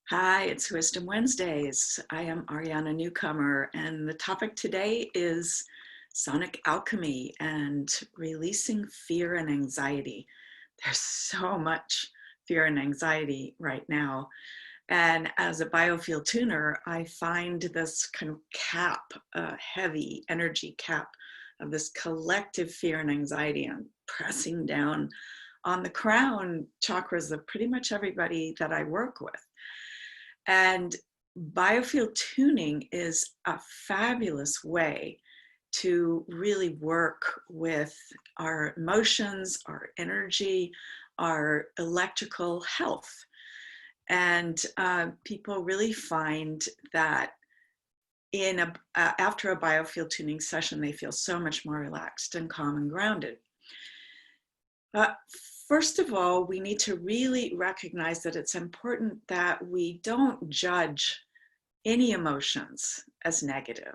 Hi, it's Wisdom Wednesdays. I am Ariana Newcomer, and the topic today is sonic alchemy and releasing fear and anxiety. There's so much fear and anxiety right now. And as a biofield tuner, I find this kind of cap, a heavy energy cap of this collective fear and anxiety and pressing down on the crown chakras of pretty much everybody that I work with. And biofield tuning is a fabulous way to really work with our emotions, our energy, our electrical health. And people really find that after a biofield tuning session, they feel so much more relaxed and calm and grounded. First of all, we need to really recognize that it's important that we don't judge any emotions as negative.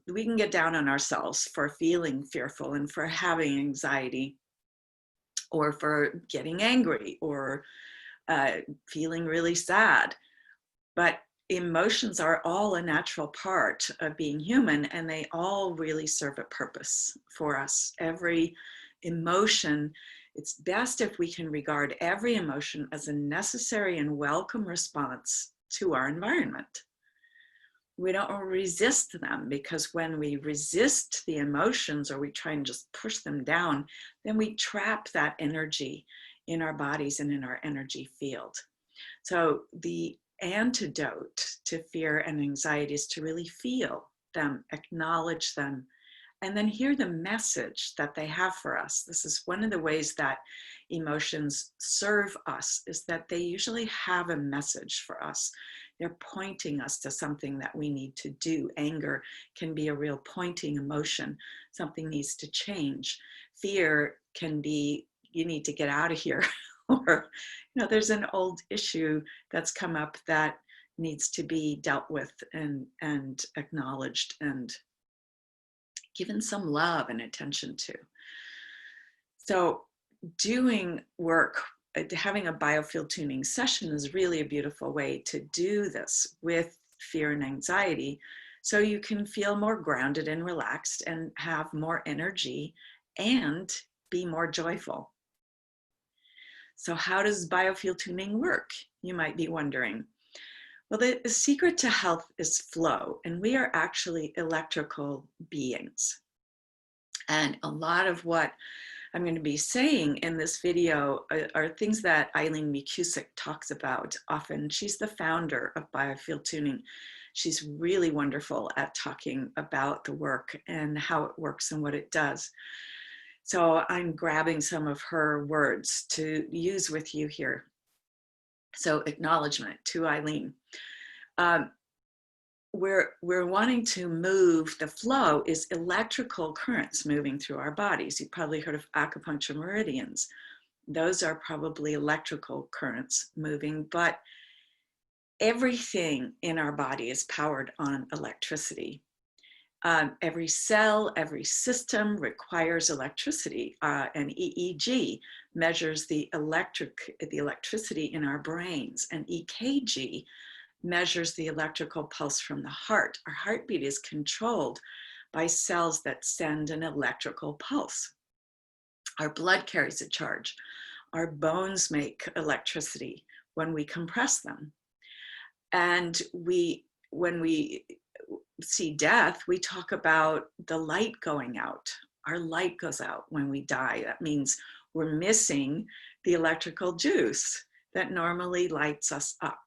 We can get down on ourselves for feeling fearful and for having anxiety, or for getting angry, or feeling really sad. But emotions are all a natural part of being human, and they all really serve a purpose for us. Every emotion, it's best if we can regard every emotion as a necessary and welcome response to our environment. We don't resist them, because when we resist the emotions or we try and just push them down, then we trap that energy in our bodies and in our energy field. So the antidote to fear and anxiety is to really feel them, acknowledge them, and then hear the message that they have for us. This is one of the ways that emotions serve us, is that they usually have a message for us. They're pointing us to something that we need to do. Anger can be a real pointing emotion. Something needs to change. Fear can be, you need to get out of here. Or, there's an old issue that's come up that needs to be dealt with and acknowledged and given some love and attention to. So doing work, having a biofield tuning session is really a beautiful way to do this with fear and anxiety, so you can feel more grounded and relaxed and have more energy and be more joyful. So how does biofield tuning work? You might be wondering. Well, the secret to health is flow, and we are actually electrical beings. And a lot of what I'm going to be saying in this video are things that Eileen McCusick talks about often. She's the founder of Biofield Tuning. She's really wonderful at talking about the work and how it works and what it does. So I'm grabbing some of her words to use with you here. So acknowledgement to Eileen. We're wanting to move, the flow is electrical currents moving through our bodies. You've probably heard of acupuncture meridians. Those are probably electrical currents moving, but everything in our body is powered on electricity. Every cell, every system requires electricity. An EEG measures the electricity in our brains. An EKG measures the electrical pulse from the heart. Our heartbeat is controlled by cells that send an electrical pulse. Our blood carries a charge. Our bones make electricity when we compress them. And when we see death, we talk about the light going out. Our light goes out when we die. That means we're missing the electrical juice that normally lights us up.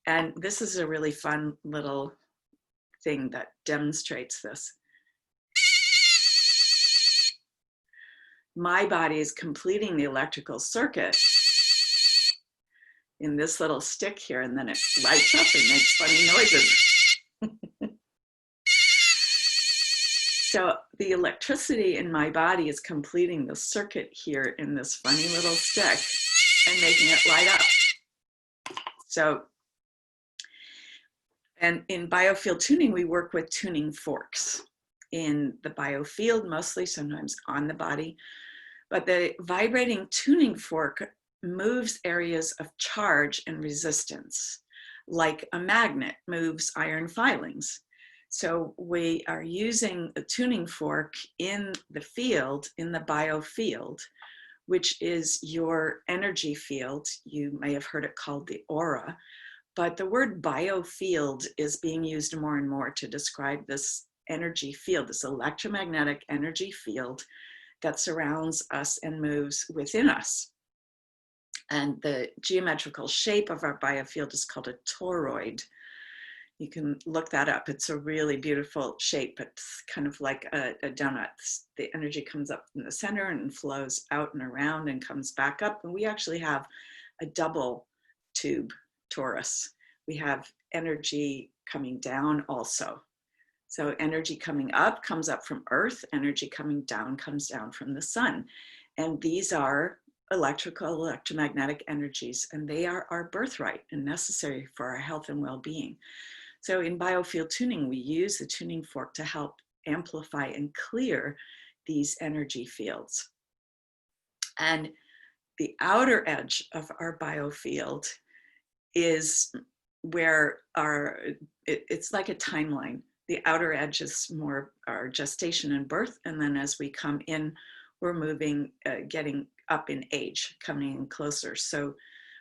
And this is a really fun little thing that demonstrates this. My body is completing the electrical circuit in this little stick here, and then it lights up and makes funny noises. So the electricity in my body is completing the circuit here in this funny little stick and making it light up. So, and in biofield tuning, we work with tuning forks in the biofield, mostly, sometimes on the body. But the vibrating tuning fork moves areas of charge and resistance, like a magnet moves iron filings. So we are using a tuning fork in the field, in the biofield, which is your energy field. You may have heard it called the aura, but the word biofield is being used more and more to describe this energy field, this electromagnetic energy field that surrounds us and moves within us. And the geometrical shape of our biofield is called a toroid. You can look that up. It's a really beautiful shape. It's kind of like a donut. The energy comes up in the center and flows out and around and comes back up. And we actually have a double tube torus. We have energy coming down also. So energy coming up comes up from Earth, energy coming down comes down from the sun. And these are electromagnetic energies, and they are our birthright and necessary for our health and well-being. So in biofield tuning, we use the tuning fork to help amplify and clear these energy fields. And the outer edge of our biofield is where it's like a timeline. The outer edge is more our gestation and birth. And then as we come in, we're moving, getting up in age, coming in closer. So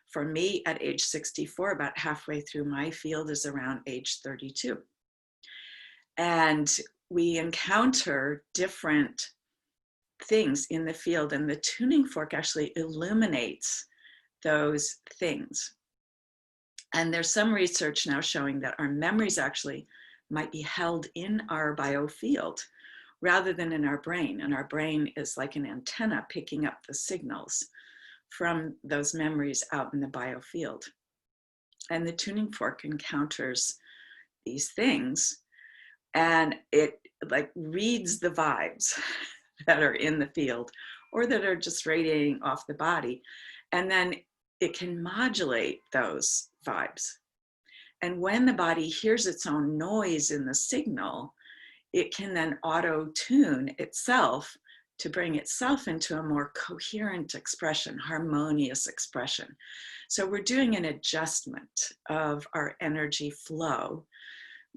for me at age 64, about halfway through my field is around age 32. And we encounter different things in the field, and the tuning fork actually illuminates those things. And there's some research now showing that our memories actually might be held in our biofield rather than in our brain. And our brain is like an antenna picking up the signals from those memories out in the biofield. And the tuning fork encounters these things, and it like reads the vibes that are in the field or that are just radiating off the body. And then it can modulate those vibes. And when the body hears its own noise in the signal, it can then auto-tune itself to bring itself into a more coherent expression, harmonious expression. So we're doing an adjustment of our energy flow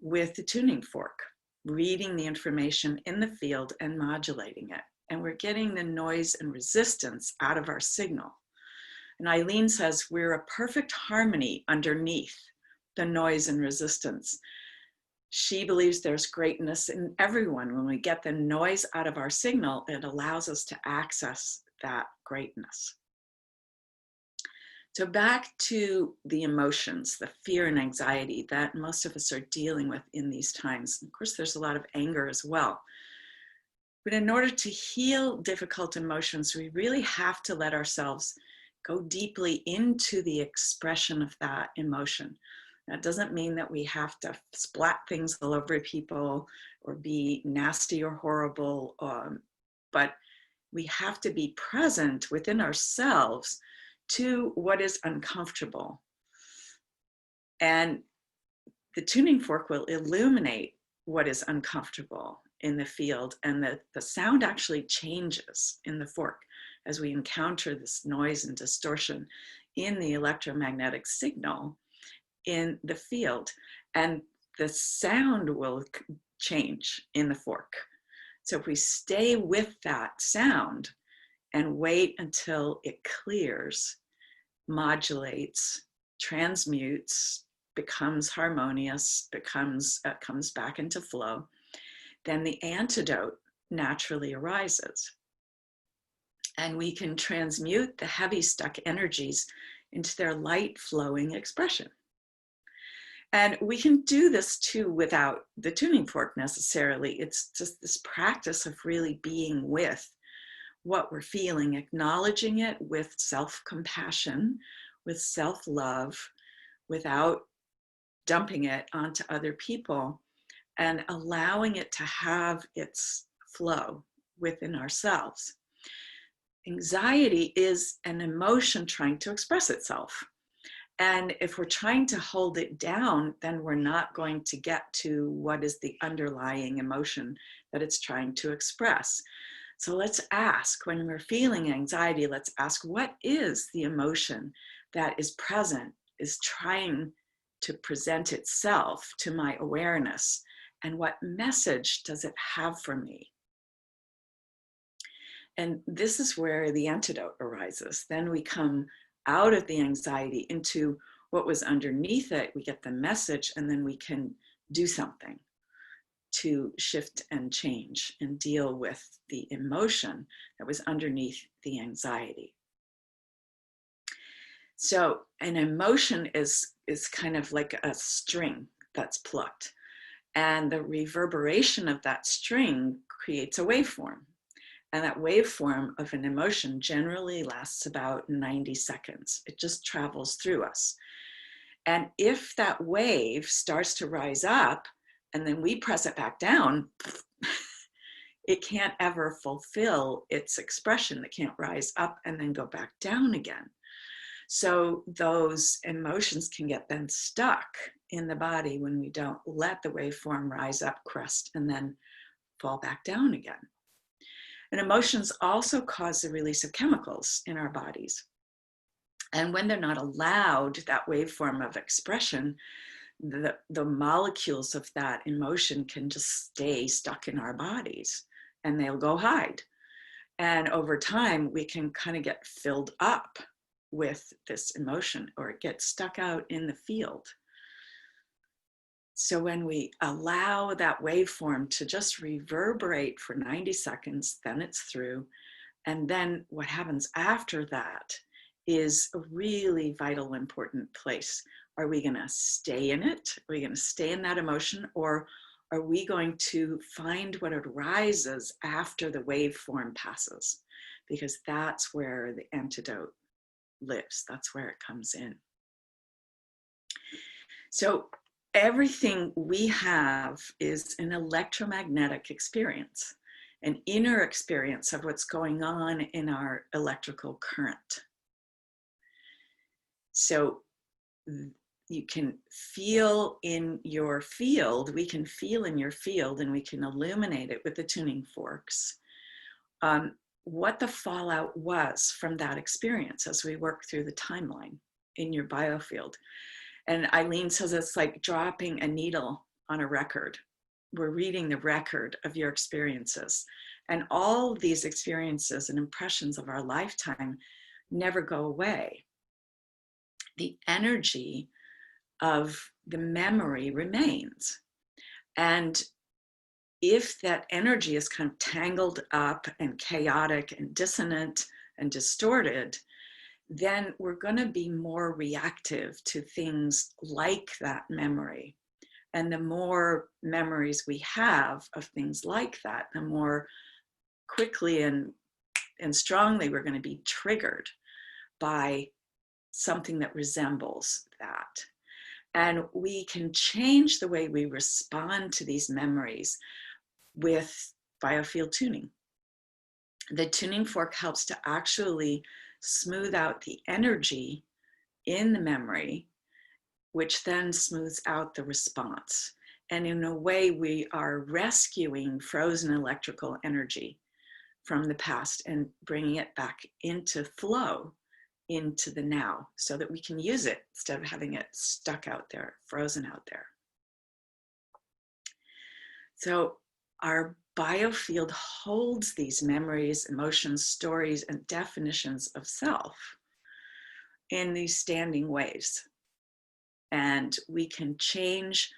with the tuning fork, reading the information in the field and modulating it. And we're getting the noise and resistance out of our signal. And Eileen says we're a perfect harmony underneath the noise and resistance. She believes there's greatness in everyone. When we get the noise out of our signal, it allows us to access that greatness. So back to the emotions, the fear and anxiety that most of us are dealing with in these times. Of course, there's a lot of anger as well. But in order to heal difficult emotions, we really have to let ourselves go deeply into the expression of that emotion. That doesn't mean that we have to splat things all over people or be nasty or horrible, but we have to be present within ourselves to what is uncomfortable. And the tuning fork will illuminate what is uncomfortable in the field, and the sound actually changes in the fork as we encounter this noise and distortion in the electromagnetic signal in the field, and the sound will change in the fork. So if we stay with that sound and wait until it clears, modulates, transmutes, becomes harmonious, comes back into flow, then the antidote naturally arises. And we can transmute the heavy stuck energies into their light flowing expression. And we can do this too without the tuning fork necessarily. It's just this practice of really being with what we're feeling, acknowledging it with self-compassion, with self-love, without dumping it onto other people, and allowing it to have its flow within ourselves. Anxiety is an emotion trying to express itself. And if we're trying to hold it down, then we're not going to get to what is the underlying emotion that it's trying to express. So let's ask, when we're feeling anxiety, let's ask, what is the emotion that is present, is trying to present itself to my awareness? And what message does it have for me? And this is where the antidote arises. Then we come out of the anxiety into what was underneath it. We get the message, and then we can do something to shift and change and deal with the emotion that was underneath the anxiety. So an emotion is kind of like a string that's plucked, and the reverberation of that string creates a waveform. And that waveform of an emotion generally lasts about 90 seconds. It just travels through us. And if that wave starts to rise up and then we press it back down, it can't ever fulfill its expression. It can't rise up and then go back down again. So those emotions can get then stuck in the body when we don't let the waveform rise up, crest, and then fall back down again. And emotions also cause the release of chemicals in our bodies. And when they're not allowed that waveform of expression, the molecules of that emotion can just stay stuck in our bodies, and they'll go hide. And over time, we can kind of get filled up with this emotion, or it gets stuck out in the field. So when we allow that waveform to just reverberate for 90 seconds, then it's through. And then what happens after that is a really vital, important place. Are we going to stay in it? Are we going to stay in that emotion? Or are we going to find what arises after the waveform passes? Because that's where the antidote lives. That's where it comes in. So everything we have is an electromagnetic experience, an inner experience of what's going on in our electrical current. So you can feel in your field, we can feel in your field, and we can illuminate it with the tuning forks, what the fallout was from that experience as we work through the timeline in your biofield. And Eileen says it's like dropping a needle on a record. We're reading the record of your experiences. And all of these experiences and impressions of our lifetime never go away. The energy of the memory remains. And if that energy is kind of tangled up and chaotic and dissonant and distorted, then we're going to be more reactive to things like that memory. And the more memories we have of things like that, the more quickly and strongly we're going to be triggered by something that resembles that. And we can change the way we respond to these memories with biofield tuning. The tuning fork helps to actually smooth out the energy in the memory, which then smooths out the response. And in a way, we are rescuing frozen electrical energy from the past and bringing it back into flow, into the now, so that we can use it instead of having it stuck out there, frozen out there. So our biofield holds these memories, emotions, stories, and definitions of self in these standing waves. And we can change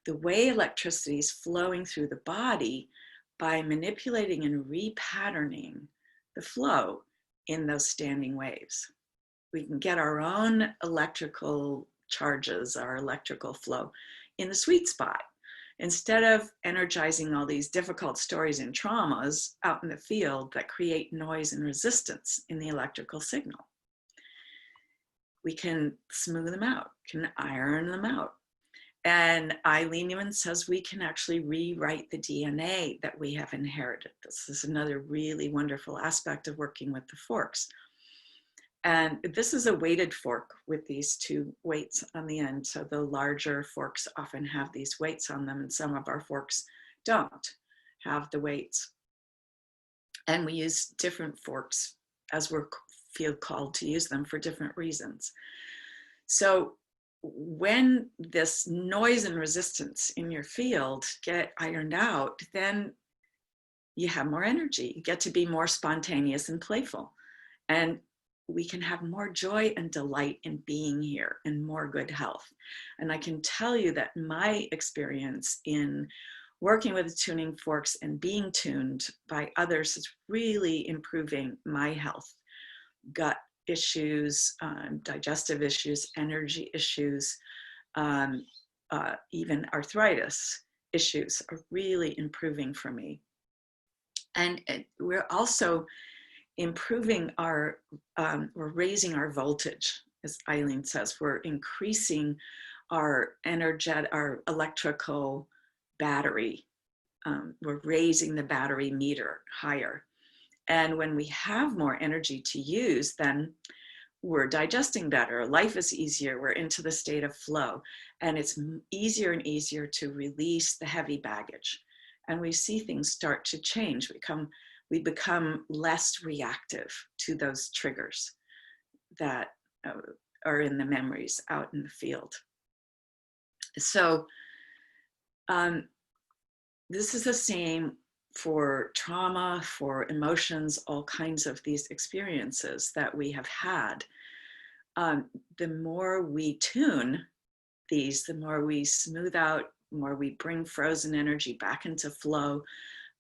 the way electricity is flowing through the body by manipulating and repatterning the flow in those standing waves. We can get our own electrical charges, our electrical flow in the sweet spot. Instead of energizing all these difficult stories and traumas out in the field that create noise and resistance in the electrical signal, we can smooth them out, can iron them out. And Eileen even says we can actually rewrite the DNA that we have inherited. This is another really wonderful aspect of working with the forks. And this is a weighted fork with these two weights on the end. So the larger forks often have these weights on them, and some of our forks don't have the weights. And we use different forks as we're feel called to use them for different reasons. So when this noise and resistance in your field get ironed out, then you have more energy. You get to be more spontaneous and playful. And we can have more joy and delight in being here and more good health. And I can tell you that my experience in working with the tuning forks and being tuned by others is really improving my health, gut issues, digestive issues, energy issues, even arthritis issues are really improving for me. And we're also improving we're raising our voltage, as Eileen says. We're increasing our our electrical battery. We're raising the battery meter higher. And when we have more energy to use, then we're digesting better, life is easier, we're into the state of flow, and it's easier and easier to release the heavy baggage. And we see things start to change. We become less reactive to those triggers that are in the memories out in the field. So this is the same for trauma, for emotions, all kinds of these experiences that we have had. The more we tune these, the more we smooth out, the more we bring frozen energy back into flow,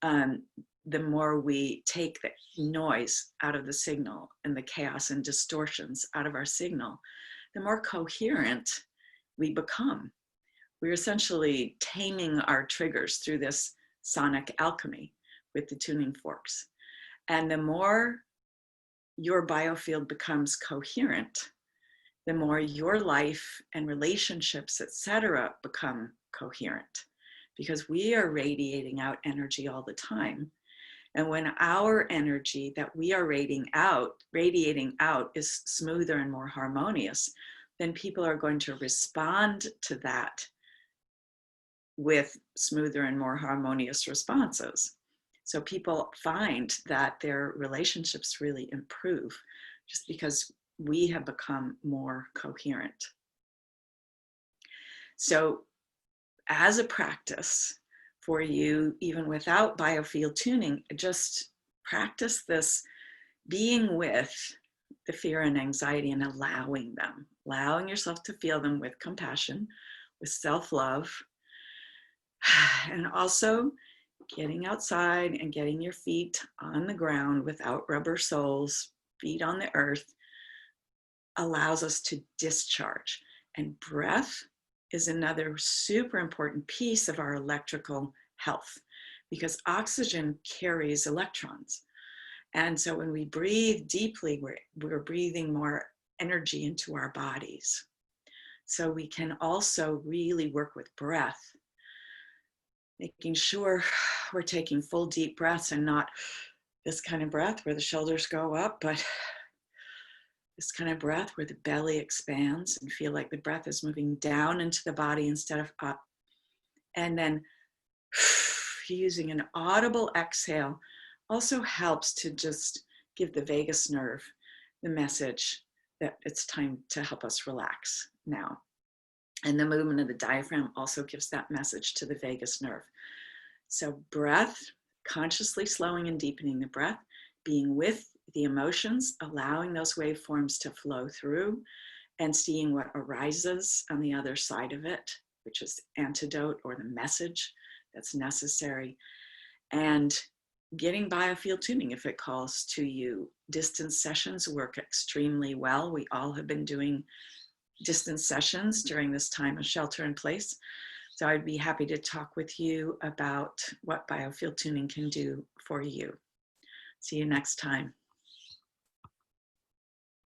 the more we take the noise out of the signal and the chaos and distortions out of our signal, the more coherent we become. We're essentially taming our triggers through this sonic alchemy with the tuning forks. And the more your biofield becomes coherent, the more your life and relationships, etc., become coherent, because we are radiating out energy all the time. And when our energy that we are radiating out is smoother and more harmonious, then people are going to respond to that with smoother and more harmonious responses. So people find that their relationships really improve just because we have become more coherent. So as a practice for you, even without biofield tuning, just practice this being with the fear and anxiety and allowing them, allowing yourself to feel them with compassion, with self-love, and also getting outside and getting your feet on the ground without rubber soles, feet on the earth, allows us to discharge. And breath is another super important piece of our electrical health, because oxygen carries electrons. And so when we breathe deeply, we're breathing more energy into our bodies. So we can also really work with breath, making sure we're taking full deep breaths, and not this kind of breath where the shoulders go up, but this kind of breath where the belly expands and feel like the breath is moving down into the body instead of up. And then using an audible exhale also helps to just give the vagus nerve the message that it's time to help us relax now. And the movement of the diaphragm also gives that message to the vagus nerve. So breath, consciously slowing and deepening the breath, being with the emotions, allowing those waveforms to flow through, and seeing what arises on the other side of it, which is antidote or the message that's necessary, and getting biofield tuning if it calls to you. Distance sessions work extremely well. We all have been doing distance sessions during this time of shelter in place. So I'd be happy to talk with you about what biofield tuning can do for you. See you next time.